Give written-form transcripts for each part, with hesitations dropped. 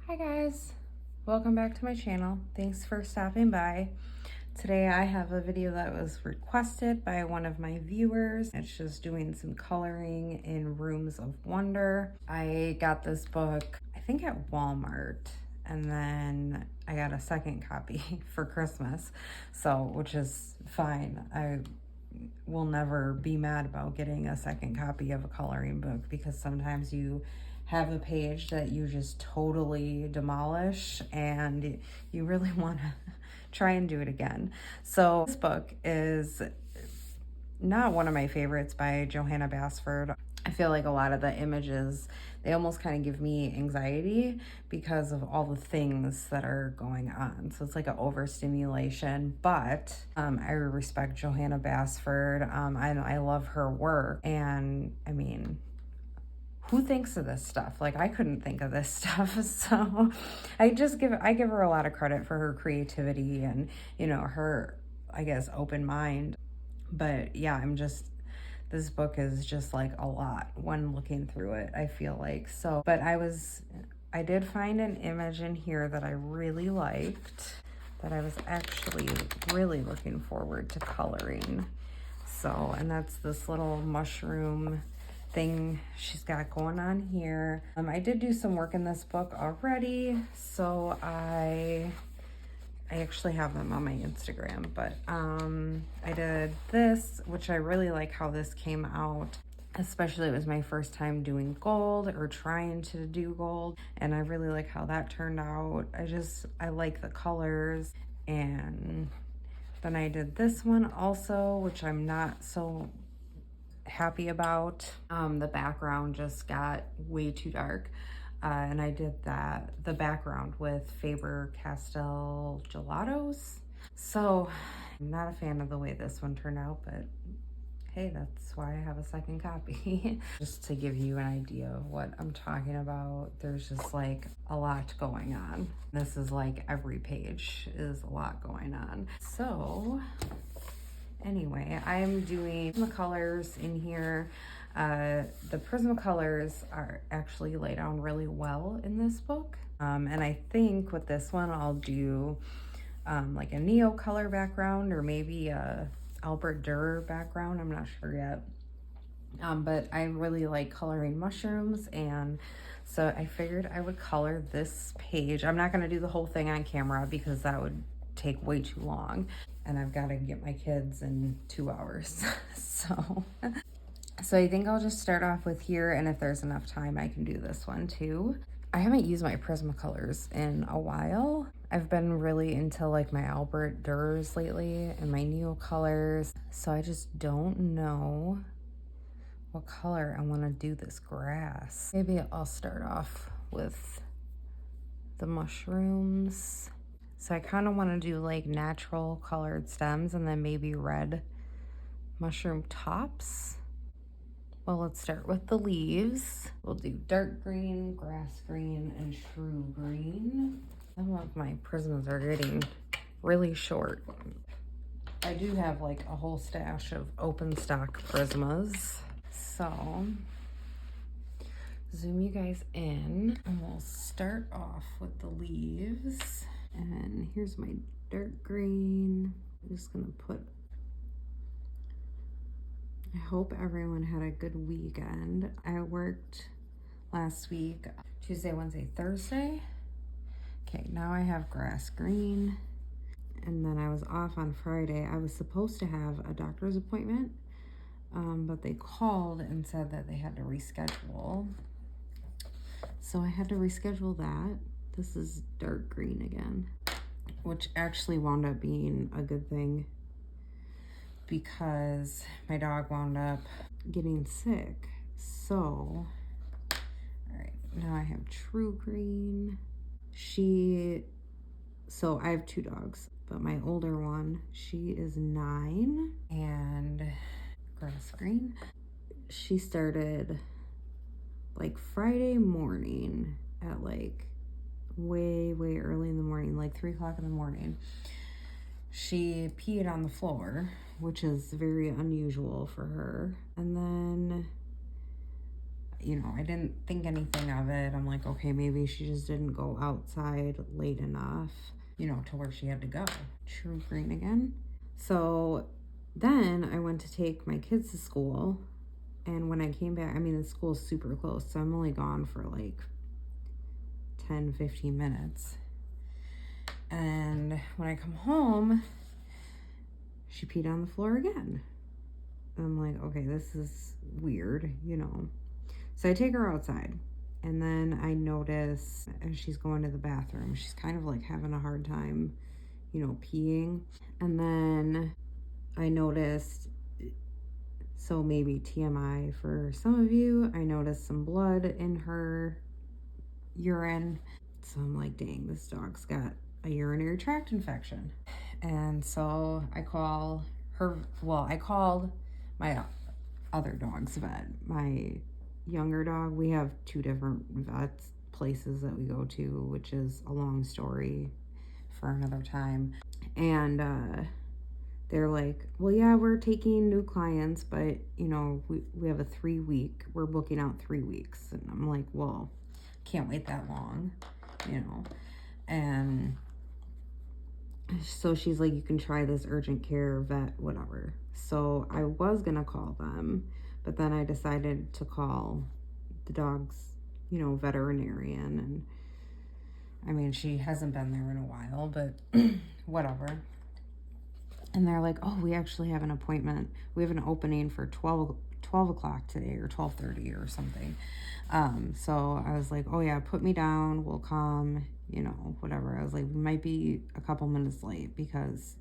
Hi guys, welcome back to my channel. Thanks for stopping by. Today I have a video that was requested by one of my viewers. It's just doing some coloring in Rooms of Wonder. I got this book, I think at Walmart, and then I got a second copy for Christmas, which is fine. I will never be mad about getting a second copy of a coloring book because sometimes you have a page that you just totally demolish and you really want to try and do it again. So this book is not one of my favorites, by Johanna Basford. I feel like a lot of the images, they almost kind of give me anxiety because of all the things that are going on. So it's like an overstimulation, but I respect Johanna Basford. I love her work. And I mean, who thinks of this stuff? Like, I couldn't think of this stuff. So I give her a lot of credit for her creativity and, her, I guess, open mind. But yeah, this book is just like a lot when looking through it, I feel like. So, but I did find an image in here that I really liked, that I was actually really looking forward to coloring. So, and that's this little mushroom thing she's got going on here. I did do some work in this book already, so I actually have them on my Instagram, but I did this, which I really like how this came out. Especially, it was my first time doing gold or trying to do gold, and I really like how that turned out. I like the colors. And then I did this one also, which I'm not so happy about. The background just got way too dark. And I did the background with Faber-Castell gelatos. So I'm not a fan of the way this one turned out, but hey, that's why I have a second copy. Just to give you an idea of what I'm talking about, there's just like a lot going on. This is like every page is a lot going on. So anyway, I'm doing the colors in here. The Prismacolors are actually laid down really well in this book. And I think with this one, I'll do like a Neo color background or maybe a Albert Dürer background. I'm not sure yet. But I really like coloring mushrooms, and so I figured I would color this page. I'm not going to do the whole thing on camera because that would take way too long, and I've got to get my kids in 2 hours. So I think I'll just start off with here, and if there's enough time, I can do this one too. I haven't used my Prismacolors in a while. I've been really into like my Albert Dürers lately and my Neo colors, so I just don't know what color I want to do this grass. Maybe I'll start off with the mushrooms. So I kind of want to do like natural colored stems and then maybe red mushroom tops. Well, let's start with the leaves. We'll do dark green, grass green, and true green. Some of my prisms are getting really short. I do have like a whole stash of open stock Prismas. So zoom you guys in, and we'll start off with the leaves. And here's my dark green. I'm just gonna put, I hope everyone had a good weekend. I worked last week, Tuesday, Wednesday, Thursday. Okay, now I have grass green. And then I was off on Friday. I was supposed to have a doctor's appointment, but they called and said that they had to reschedule. So I had to reschedule that. This is dark green again, which actually wound up being a good thing because my dog wound up getting sick. So, all right, now I have true green. So I have 2 dogs, but my older one, she is 9, and grass green. She started like Friday morning at like way early in the morning, like 3 o'clock in the morning. She peed on the floor, which is very unusual for her. And then you know, I didn't think anything of it. I'm like, okay, maybe she just didn't go outside late enough, you know, to where she had to go. True green again. So then I went to take my kids to school. And when I came back, I mean, the school's super close. So I'm only gone for like 10, 15 minutes. And when I come home, she peed on the floor again. I'm like, okay, this is weird, you know. So I take her outside, and then I notice as she's going to the bathroom, she's kind of like having a hard time, you know, peeing. And then I noticed, so maybe TMI for some of you, I noticed some blood in her urine. So I'm like, dang, this dog's got a urinary tract infection. And so I call her, well, I called my other dog's vet. My younger dog, we have two different vets places that we go to, which is a long story for another time. And they're like, well, yeah, we're taking new clients, but you know, we have a 3-week, we're booking out 3 weeks. And I'm like, well, can't wait that long, you know. And so she's like, you can try this urgent care vet, whatever. So I was gonna call them, but then I decided to call the dog's, you know, veterinarian. And I mean, she hasn't been there in a while, but whatever. And they're like, oh, we actually have an appointment. We have an opening for 12 o'clock today, or 12:30 or something. So I was like, oh yeah, put me down, we'll come, you know, whatever. I was like, we might be a couple minutes late because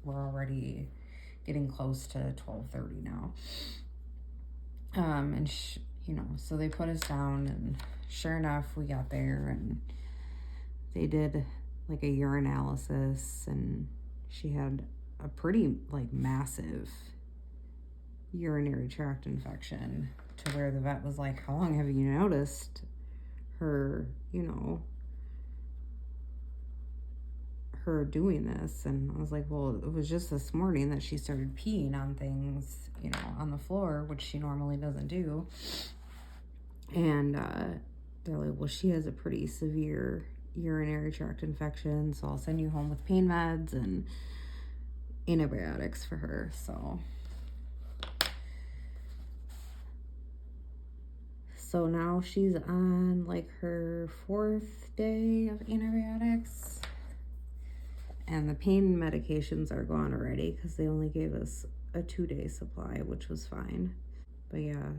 we're already getting close to 12:30 now. And you know, so they put us down, and sure enough, we got there, and they did like a urinalysis, and she had a pretty like massive urinary tract infection, to where the vet was like, how long have you noticed her, you know, her doing this? And I was like, well, it was just this morning that she started peeing on things, you know, on the floor, which she normally doesn't do. And they're like, well, she has a pretty severe urinary tract infection, so I'll send you home with pain meds and antibiotics for her. So now she's on like her 4th day of antibiotics, and the pain medications are gone already because they only gave us a 2-day supply, which was fine. But yeah,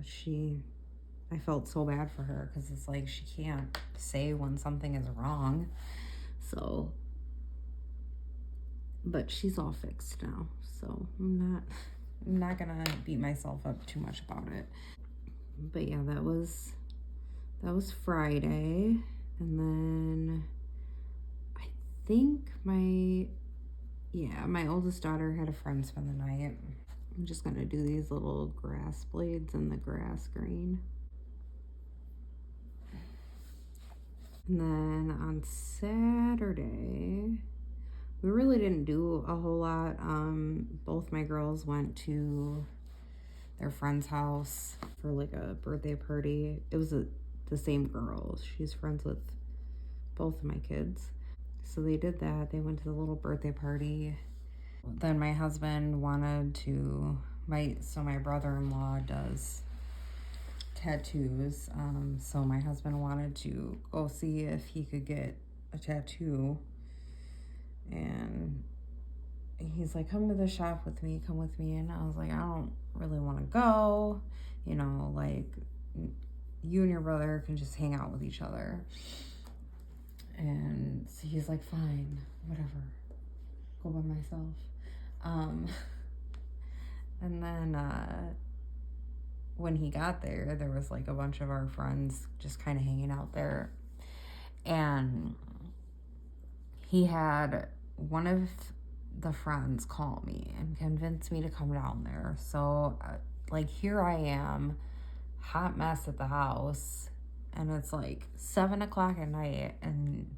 I felt so bad for her because it's like she can't say when something is wrong. So, but she's all fixed now, so I'm not gonna beat myself up too much about it. But yeah, that was Friday. And then I think my oldest daughter had a friend spend the night. I'm just gonna do these little grass blades in the grass green. And then on Saturday, we really didn't do a whole lot. Both my girls went to their friend's house for like a birthday party. It was the same girl. She's friends with both of my kids. So they did that. They went to the little birthday party. Then my husband wanted to, my brother-in-law does tattoos. So my husband wanted to go see if he could get a tattoo. And he's like, come to the shop with me, come with me. And I was like, I don't really want to go, you know, like you and your brother can just hang out with each other. And so he's like, fine, whatever, go by myself. And then when he got there, there was like a bunch of our friends just kind of hanging out there, and he had one of the friends call me and convince me to come down there. So like here I am, hot mess at the house, and it's like 7 o'clock at night, and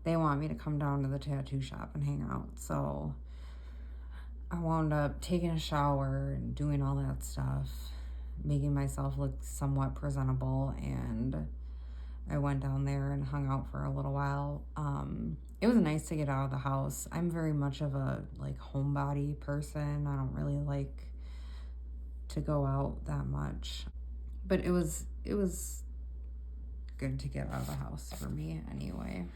they want me to come down to the tattoo shop and hang out. So I wound up taking a shower and doing all that stuff. making myself look somewhat presentable, and I went down there and hung out for a little while. It was nice to get out of the house. I'm very much of a like homebody person. I don't really like to go out that much, but it was good to get out of the house for me anyway.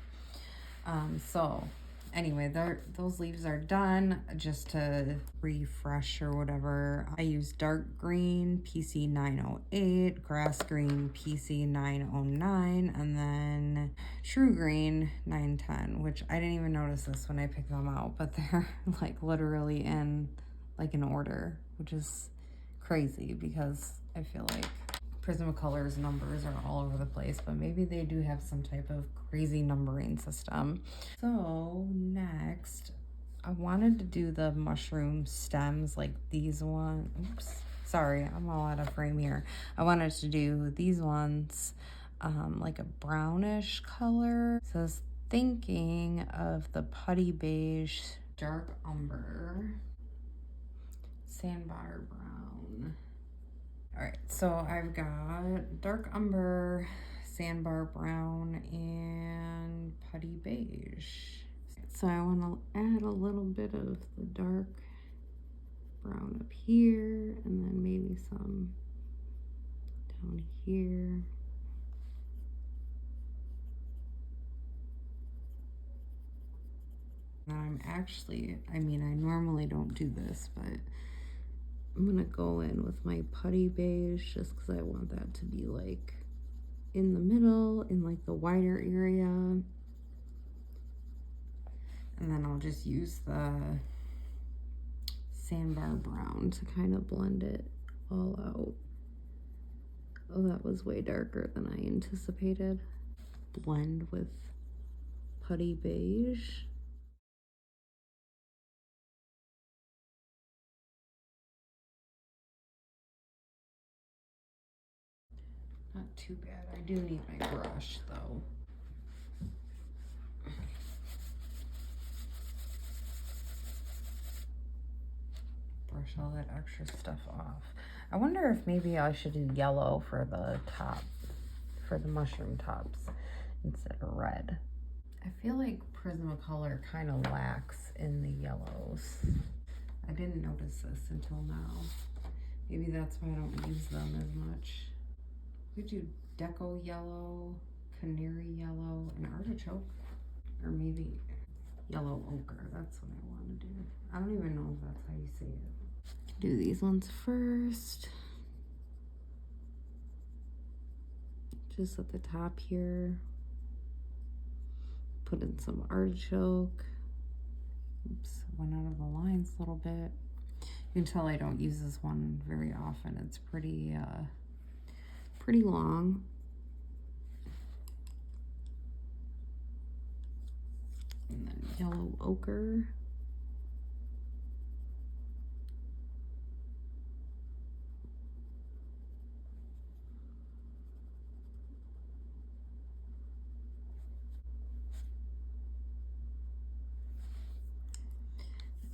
So anyway, those leaves are done. Just to refresh or whatever, I use dark green PC 908, grass green PC 909, and then true green 910, which I didn't even notice this when I picked them out, but they're like literally in like an order, which is crazy because I feel like Prismacolor's numbers are all over the place, but maybe they do have some type of crazy numbering system. So next, I wanted to do the mushroom stems like these ones. Oops, sorry, I'm all out of frame here. I wanted to do these ones like a brownish color. So I was thinking of the putty beige, dark umber, sandbar brown. All right, so I've got dark umber, sandbar brown, and putty beige. So I want to add a little bit of the dark brown up here, and then maybe some down here. Now I'm actually, I mean, I normally don't do this, but I'm gonna go in with my putty beige just because I want that to be like in the middle, in like the wider area. And then I'll just use the sandbar brown to kind of blend it all out. Oh, that was way darker than I anticipated. Blend with putty beige. Not too bad. I do need my brush though. Brush all that extra stuff off. I wonder if maybe I should do yellow for the top, for the mushroom tops instead of red. I feel like Prismacolor kind of lacks in the yellows. I didn't notice this until now. Maybe that's why I don't use them as much. We do deco yellow, canary yellow, and artichoke, or maybe yellow ochre. That's what I want to do. I don't even know if that's how you say it. Do these ones first. Just at the top here. Put in some artichoke. Oops, went out of the lines a little bit. You can tell I don't use this one very often. It's pretty long. And then yellow ochre.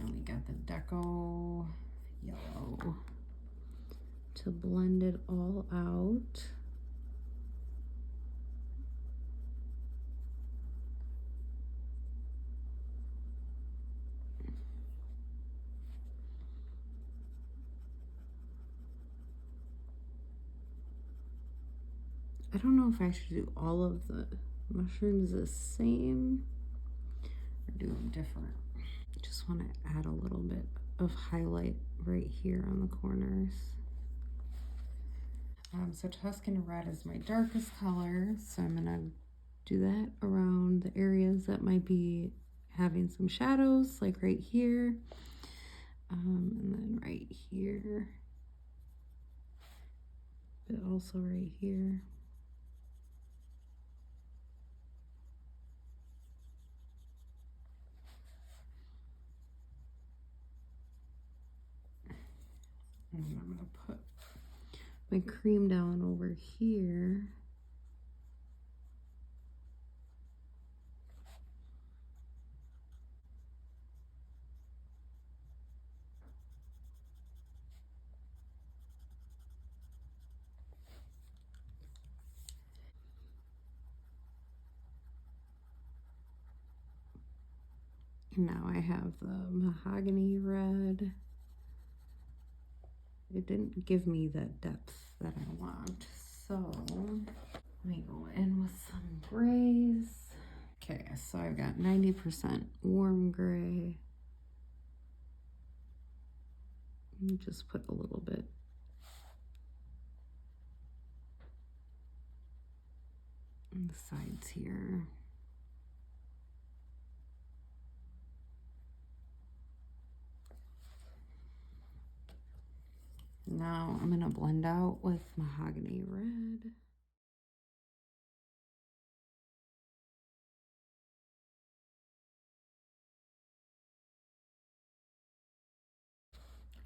And we got the deco yellow to blend it all out. I don't know if I should do all of the mushrooms the same or do them different. Just want to add a little bit of highlight right here on the corners. So Tuscan red is my darkest color, so I'm gonna do that around the areas that might be having some shadows, like right here, and then right here, but also right here. And I'm gonna put my cream down over here. Now I have the mahogany red. It didn't give me the depth that I want, so let me go in with some grays. Okay, so I've got 90% warm gray. Let me just put a little bit on the sides here. Now I'm gonna blend out with mahogany red.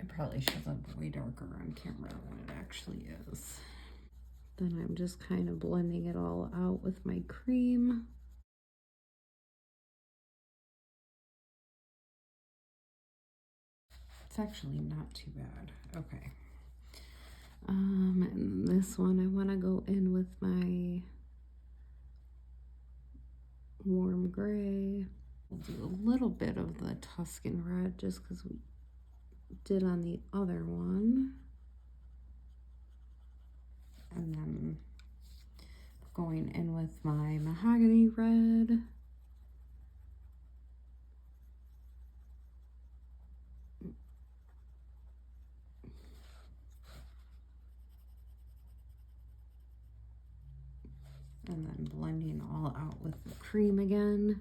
It probably shows up way darker on camera than it actually is. Then I'm just kind of blending it all out with my cream. It's actually not too bad. Okay. And this one I want to go in with my warm gray. We'll do a little bit of the Tuscan red just because we did on the other one. And then going in with my mahogany red. And then blending all out with the cream again.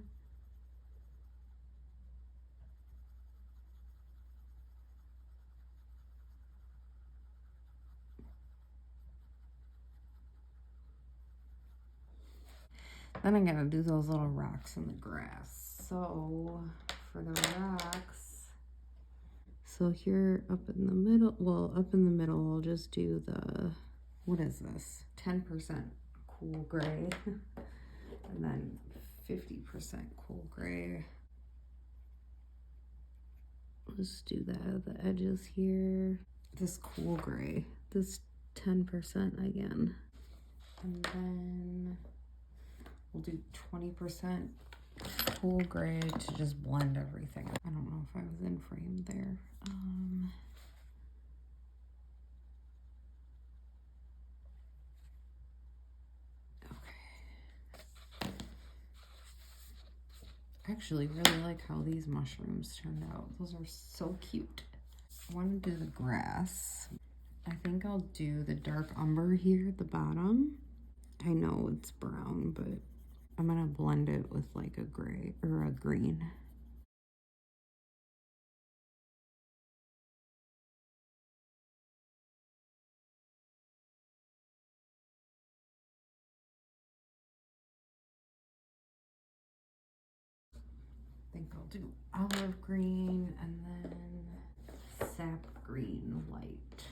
Then I'm gonna do those little rocks in the grass. So for the rocks, so here up in the middle, well, up in the middle, I'll just do the, what is this? 10% cool gray, and then 50% cool gray. Let's do that at the edges here. This cool gray, this 10% again. And then we'll do 20% cool gray to just blend everything. I don't know if I was in frame there. Okay. I actually really like how these mushrooms turned out. Those are so cute. I want to do the grass. I think I'll do the dark umber here at the bottom. I know it's brown, but I'm gonna blend it with like a gray or a green. I think I'll do olive green and then sap green light.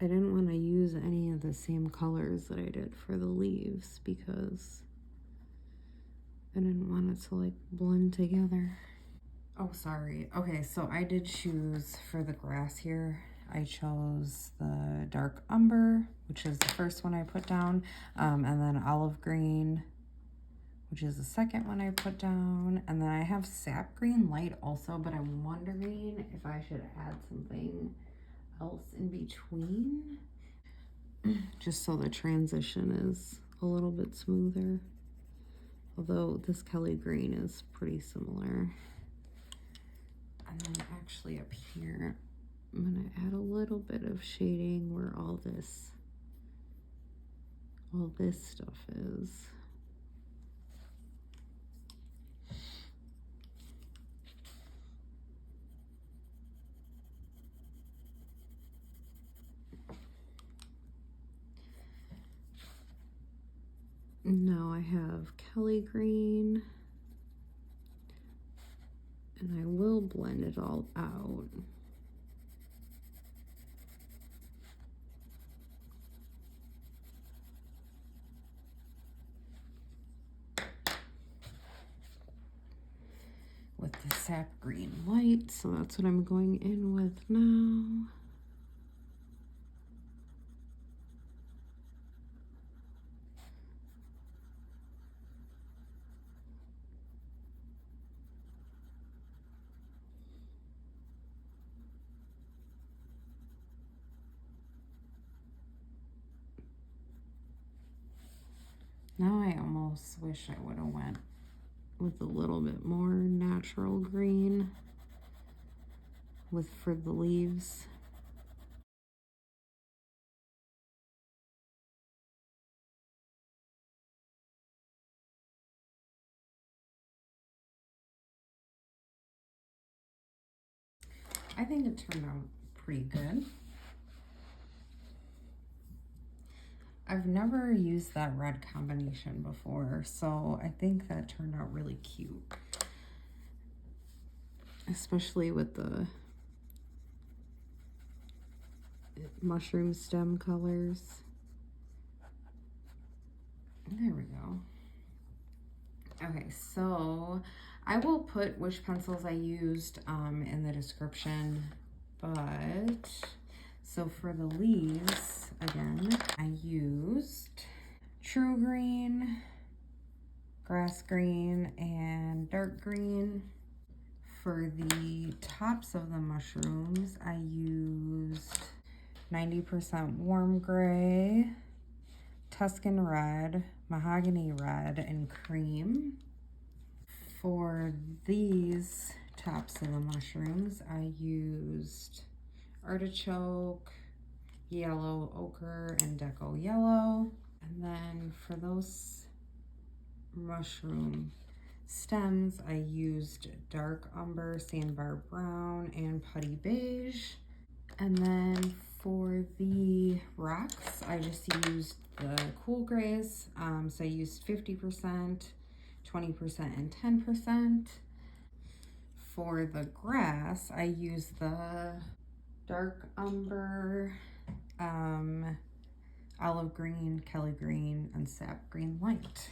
I didn't want to use any of the same colors that I did for the leaves because I didn't want it to like blend together. Oh, sorry. Okay, so I did choose for the grass here. I chose the dark umber, which is the first one I put down, and then olive green, which is the second one I put down. And then I have sap green light also, but I'm wondering if I should add something else in between, just so the transition is a little bit smoother. Although this Kelly green is pretty similar. And then actually up here, I'm gonna add a little bit of shading where all this stuff is. Now I have Kelly green, and I will blend it all out. with the sap green light. So that's what I'm going in with now. Now I almost wish I would have went with a little bit more natural green for the leaves. I think it turned out pretty good. I've never used that red combination before, so I think that turned out really cute. Especially with the mushroom stem colors. There we go. Okay, so I will put which pencils I used in the description, but so for the leaves, again, I used True Green, Grass Green, and Dark Green. For the tops of the mushrooms, I used 90% Warm Gray, Tuscan Red, Mahogany Red, and Cream. For these tops of the mushrooms, I used Artichoke, Yellow Ochre, and Deco Yellow. And then for those mushroom stems, I used Dark Umber, Sandbar Brown, and Putty Beige. And then for the rocks, I just used the Cool Grays. So I used 50%, 20%, and 10%. For the grass, I used the Dark Umber, Olive Green, Kelly Green, and Sap Green Light.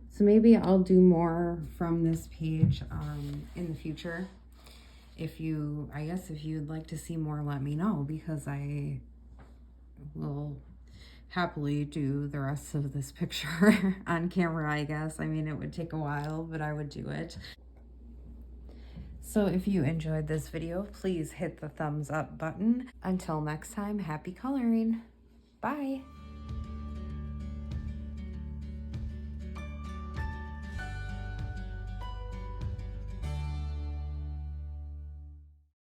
So maybe I'll do more from this page in the future. I guess if you'd like to see more, let me know, because I will happily do the rest of this picture on camera, I guess. I mean, it would take a while, but I would do it. So if you enjoyed this video, please hit the thumbs up button. Until next time, happy coloring. Bye.